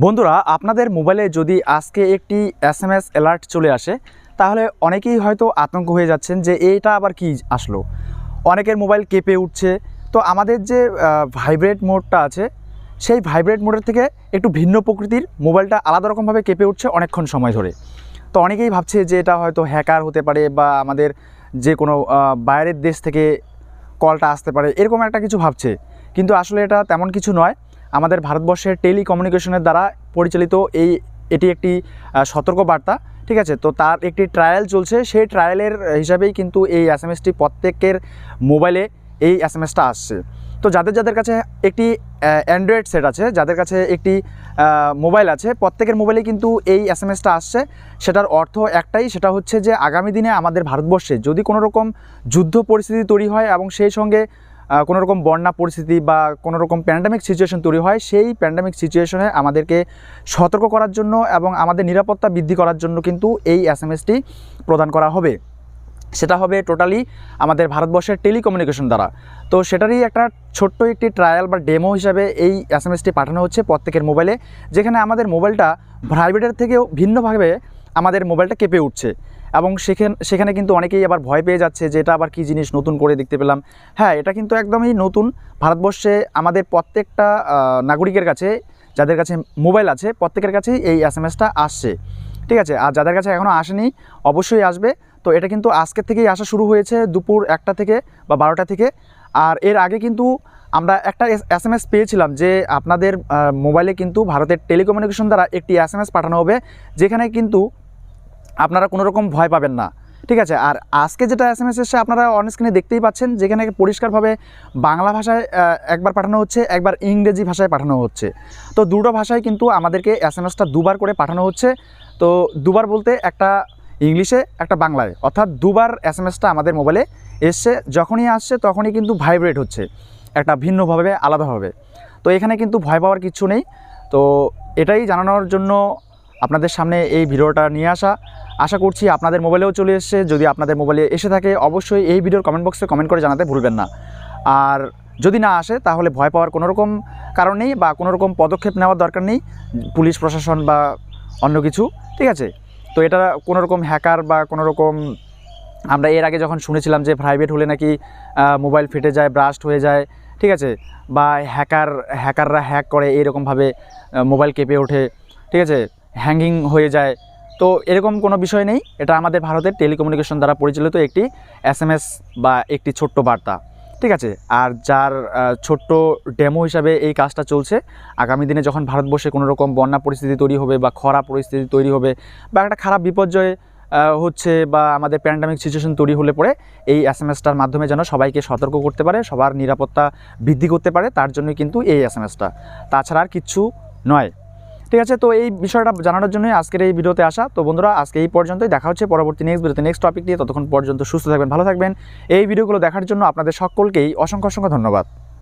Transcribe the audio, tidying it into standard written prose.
বন্ধুরা, আপনাদের মোবাইলে যদি আজকে একটি এসএমএস অ্যালার্ট চলে আসে তাহলে অনেকেই হয়তো আতঙ্ক হয়ে যাচ্ছেন যে এইটা আবার কি আসলো। অনেকের মোবাইল কেঁপে উঠছে। তো আমাদের যে ভাইব্রেট মোডটা আছে সেই ভাইব্রেট মোডের থেকে একটু ভিন্ন প্রকৃতির মোবাইলটা আলাদা রকমভাবে কেঁপে উঠছে অনেকক্ষণ সময় ধরে। তো অনেকেই ভাবছে যে এটা হয়তো হ্যাকার হতে পারে বা আমাদের যে কোনো বাইরের দেশ থেকে কলটা আসতে পারে, এরকম একটা কিছু ভাবছে। কিন্তু আসলে এটা তেমন কিছু নয়। আমাদের ভারতবর্ষের টেলিকমিউনিকেশনের দ্বারা পরিচালিত এটি একটি সতর্ক বার্তা, ঠিক আছে। তো তার একটি ট্রায়াল চলছে, সেই ট্রায়ালের হিসাবেই কিন্তু এই এসএমএসটি প্রত্যেকের মোবাইলে এই এসএমএসটা আসছে। তো যাদের যাদের কাছে একটি অ্যান্ড্রয়েড সেট আছে, যাদের কাছে একটি মোবাইল আছে, প্রত্যেকের মোবাইলে কিন্তু এই এসএমএসটা আসছে। সেটার অর্থ একটাই, সেটা হচ্ছে যে আগামী দিনে আমাদের ভারতবর্ষে যদি কোনো রকম যুদ্ধ পরিস্থিতি তৈরি হয় এবং সেই সঙ্গে কোনো রকম বন্যা পরিস্থিতি বা কোনো রকম প্যান্ডামিক সিচুয়েশন তৈরি হয়, সেই প্যান্ডামিক সিচুয়েশনে আমাদেরকে সতর্ক করার জন্য এবং আমাদের নিরাপত্তা বৃদ্ধি করার জন্য কিন্তু এই এসএমএসটি প্রদান করা হবে। সেটা হবে টোটালি আমাদের ভারতবর্ষের টেলিকমিউনিকেশন দ্বারা। তো সেটারই একটা ছোট্ট একটি ট্রায়াল বা ডেমো হিসাবে এই এসএমএসটি পাঠানো হচ্ছে প্রত্যেকের মোবাইলে, যেখানে আমাদের মোবাইলটা ভাইব্রেটের থেকেও ভিন্নভাবে আমাদের মোবাইলটা কেঁপে উঠছে। এবং সেখানে কিন্তু অনেকেই আবার ভয় পেয়ে যাচ্ছে যে এটা আবার কী জিনিস নতুন করে দেখতে পেলাম। হ্যাঁ, এটা কিন্তু একদমই নতুন। ভারতবর্ষে আমাদের প্রত্যেকটা নাগরিকের কাছে, যাদের কাছে মোবাইল আছে, প্রত্যেকের কাছেই এই এসএমএসটা আসছে, ঠিক আছে। আর যাদের কাছে এখনও আসেনি অবশ্যই আসবে। তো এটা কিন্তু আজকের থেকেই আসা শুরু হয়েছে, দুপুর 1টা থেকে বা 12টা থেকে। আর এর আগে কিন্তু আমরা একটা এসএমএস পেয়েছিলাম যে আপনাদের মোবাইলে কিন্তু ভারতের টেলিকমিউনিকেশন দ্বারা একটি এসএমএস পাঠানো হবে, যেখানে কিন্তু আপনারা কোনো রকম ভয় পাবেন না, ঠিক আছে। আর আজকে যেটা এসএমএস এসে আপনারা অন স্ক্রিনে দেখতেই পাচ্ছেন, যেখানে পরিষ্কারভাবে বাংলা ভাষায় একবার পাঠানো হচ্ছে, একবার ইংরেজি ভাষায় পাঠানো হচ্ছে। তো দুটো ভাষায় কিন্তু আমাদেরকে এসএমএসটা দুবার করে পাঠানো হচ্ছে। তো দুবার বলতে একটা ইংলিশে একটা বাংলায়, অর্থাৎ দুবার এসএমএসটা আমাদের মোবাইলে এসছে। যখনই আসছে তখনই কিন্তু ভাইব্রেট হচ্ছে একটা ভিন্নভাবে, আলাদাভাবে। তো এখানে কিন্তু ভয় পাওয়ার কিচ্ছু নেই। তো এটাই জানানোর জন্য আপনাদের সামনে এই ভিডিওটা নিয়ে আসা। আশা করছি আপনাদের মোবাইলেও চলে এসছে। যদি আপনাদের মোবাইলে এসে থাকে অবশ্যই এই ভিডিওর কমেন্ট বক্সে কমেন্ট করে জানাতে ভুলবেন না। আর যদি না আসে তাহলে ভয় পাওয়ার কোনো রকম কারণ নেই বা কোনো রকম পদক্ষেপ নেওয়ার দরকার নেই, পুলিশ প্রশাসন বা অন্য কিছু, ঠিক আছে। তো এটা কোনো রকম হ্যাকার বা কোনো রকম, আমরা এর আগে যখন শুনেছিলাম যে ভাইব্রেট হলে নাকি মোবাইল ফেটে যায়, ব্রাস্ট হয়ে যায়, ঠিক আছে, বা হ্যাকাররা হ্যাক করে এইরকমভাবে মোবাইল কেঁপে ওঠে, ঠিক আছে, হ্যাঙ্গিং হয়ে যায়। তো এরকম কোনো বিষয় নেই। এটা আমাদের ভারতের টেলিকমিউনিকেশন দ্বারা পরিচালিত একটি এসএমএস বা একটি ছোট্ট বার্তা, ঠিক আছে। আর যার ছোট্ট ডেমো হিসাবে এই কাজটা চলছে। আগামী দিনে যখন ভারতবর্ষে কোনো রকম বন্যা পরিস্থিতি তৈরি হবে বা খরা পরিস্থিতি তৈরি হবে বা একটা খারাপ বিপর্যয় হচ্ছে বা আমাদের প্যান্ডামিক সিচুয়েশন তৈরি হলে পরে এই এসএমএসটার মাধ্যমে যেন সবাইকে সতর্ক করতে পারে, সবার নিরাপত্তা বৃদ্ধি করতে পারে, তার জন্যই কিন্তু এই এসএমএসটা, তাছাড়া আর কিচ্ছু নয়, ঠিক আছে। তো এই বিষয়টা জানানোর জন্যই আজকের এই ভিডিওতে আসা। তো বন্ধুরা, আজকে এই পর্যন্তই। দেখা হচ্ছে পরবর্তী নেক্সট ভিডিওতে নেক্সট টপিক নিয়ে। ততক্ষণ পর্যন্ত সুস্থ থাকবেন, ভালো থাকবেন। এই ভিডিওগুলো দেখার জন্য আপনাদের সকলকেই অসংখ্য অসংখ্য ধন্যবাদ।